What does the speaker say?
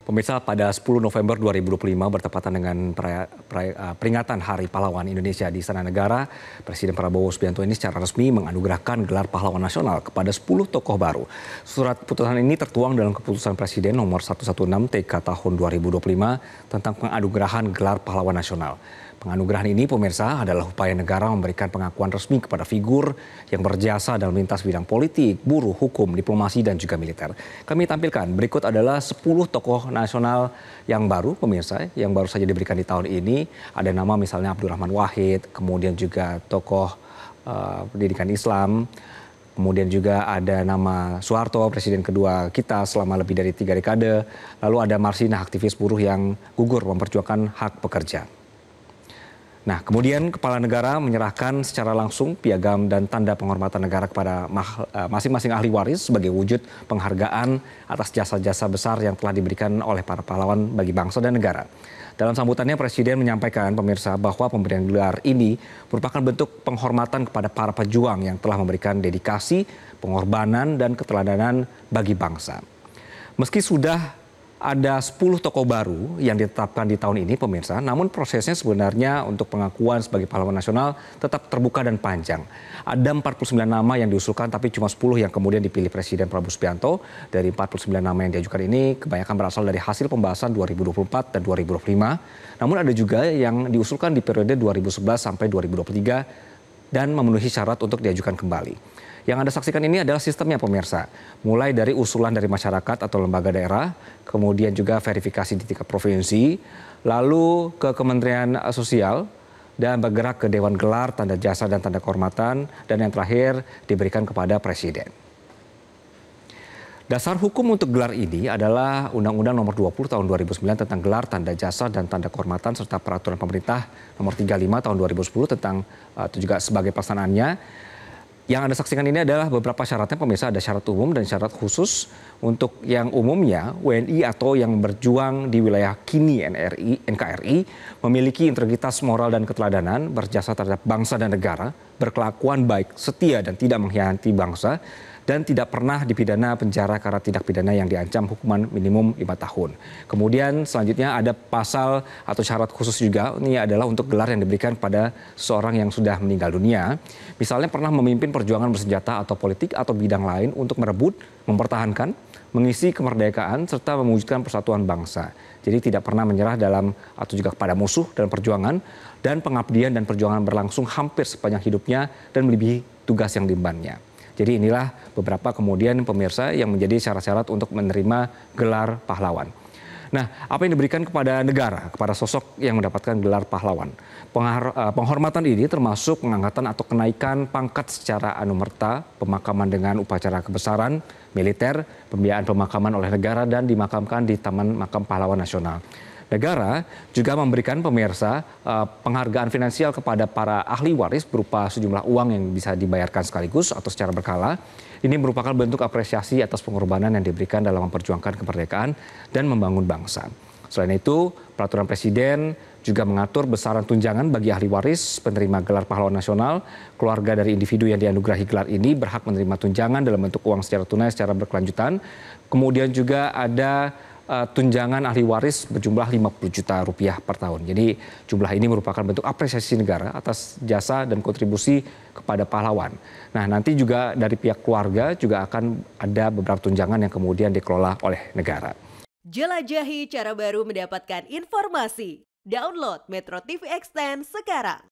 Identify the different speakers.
Speaker 1: Pemirsa, pada 10 November 2025 bertepatan dengan peringatan Hari Pahlawan Indonesia di Istana Negara, Presiden Prabowo Subianto ini secara resmi menganugerahkan gelar pahlawan nasional kepada 10 tokoh baru. Surat keputusan ini tertuang dalam keputusan Presiden nomor 116 TK tahun 2025 tentang penganugerahan gelar pahlawan nasional. Penganugerahan ini, pemirsa, adalah upaya negara memberikan pengakuan resmi kepada figur yang berjasa dalam lintas bidang politik, buruh, hukum, diplomasi, dan juga militer. Kami tampilkan berikut adalah 10 tokoh nasional yang baru, pemirsa, yang baru saja diberikan di tahun ini. Ada nama misalnya Abdurrahman Wahid, kemudian juga tokoh pendidikan Islam, kemudian juga ada nama Soeharto, presiden kedua kita selama lebih dari 3 dekade. Lalu ada Marsinah, aktivis buruh yang gugur memperjuangkan hak pekerja. Nah, kemudian Kepala Negara menyerahkan secara langsung piagam dan tanda penghormatan negara kepada masing-masing ahli waris sebagai wujud penghargaan atas jasa-jasa besar yang telah diberikan oleh para pahlawan bagi bangsa dan negara. Dalam sambutannya, Presiden menyampaikan, pemirsa, bahwa pemberian gelar ini merupakan bentuk penghormatan kepada para pejuang yang telah memberikan dedikasi, pengorbanan, dan keteladanan bagi bangsa. Meski sudah ada 10 tokoh baru yang ditetapkan di tahun ini, pemirsa, namun prosesnya sebenarnya untuk pengakuan sebagai pahlawan nasional tetap terbuka dan panjang. Ada 49 nama yang diusulkan, tapi cuma 10 yang kemudian dipilih Presiden Prabowo Subianto. Dari 49 nama yang diajukan ini, kebanyakan berasal dari hasil pembahasan 2024 dan 2025. Namun ada juga yang diusulkan di periode 2011 sampai 2023 dan memenuhi syarat untuk diajukan kembali. Yang Anda saksikan ini adalah sistemnya, pemirsa. Mulai dari usulan dari masyarakat atau lembaga daerah, kemudian juga verifikasi di tingkat provinsi, lalu ke Kementerian Sosial, dan bergerak ke Dewan Gelar, Tanda Jasa dan Tanda Kehormatan, dan yang terakhir diberikan kepada Presiden. Dasar hukum untuk gelar ini adalah Undang-Undang Nomor 20 Tahun 2009 tentang Gelar, Tanda Jasa dan Tanda Kehormatan serta Peraturan Pemerintah Nomor 35 Tahun 2010 tentang itu juga sebagai pelaksanaannya. Yang Anda saksikan ini adalah beberapa syaratnya, pemirsa. Ada syarat umum dan syarat khusus. Untuk yang umumnya, WNI atau yang berjuang di wilayah kini NKRI memiliki integritas moral dan keteladanan, berjasa terhadap bangsa dan negara, berkelakuan baik, setia dan tidak mengkhianati bangsa, dan tidak pernah dipidana penjara karena tindak pidana yang diancam hukuman minimum 5 tahun. Kemudian selanjutnya ada pasal atau syarat khusus juga, ini adalah untuk gelar yang diberikan pada seorang yang sudah meninggal dunia. Misalnya pernah memimpin perjuangan bersenjata atau politik atau bidang lain untuk merebut, mempertahankan, mengisi kemerdekaan, serta mewujudkan persatuan bangsa. Jadi tidak pernah menyerah dalam atau juga kepada musuh dalam perjuangan, dan pengabdian dan perjuangan berlangsung hampir sepanjang hidupnya dan melebihi tugas yang diembannya. Jadi inilah beberapa kemudian, pemirsa, yang menjadi syarat-syarat untuk menerima gelar pahlawan. Nah, apa yang diberikan kepada negara, kepada sosok yang mendapatkan gelar pahlawan? Penghormatan ini termasuk pengangkatan atau kenaikan pangkat secara anumerta, pemakaman dengan upacara kebesaran, militer, pembiayaan pemakaman oleh negara, dan dimakamkan di Taman Makam Pahlawan Nasional. Negara juga memberikan, pemirsa, penghargaan finansial kepada para ahli waris berupa sejumlah uang yang bisa dibayarkan sekaligus atau secara berkala. Ini merupakan bentuk apresiasi atas pengorbanan yang diberikan dalam memperjuangkan kemerdekaan dan membangun bangsa. Selain itu, peraturan Presiden juga mengatur besaran tunjangan bagi ahli waris penerima gelar pahlawan nasional. Keluarga dari individu yang dianugerahi gelar ini berhak menerima tunjangan dalam bentuk uang secara tunai secara berkelanjutan. Kemudian juga ada tunjangan ahli waris berjumlah 50 juta rupiah per tahun. Jadi jumlah ini merupakan bentuk apresiasi negara atas jasa dan kontribusi kepada pahlawan. Nah, nanti juga dari pihak keluarga juga akan ada beberapa tunjangan yang kemudian dikelola oleh negara.
Speaker 2: Jelajahi cara baru mendapatkan informasi. Download Metro TV Extend sekarang.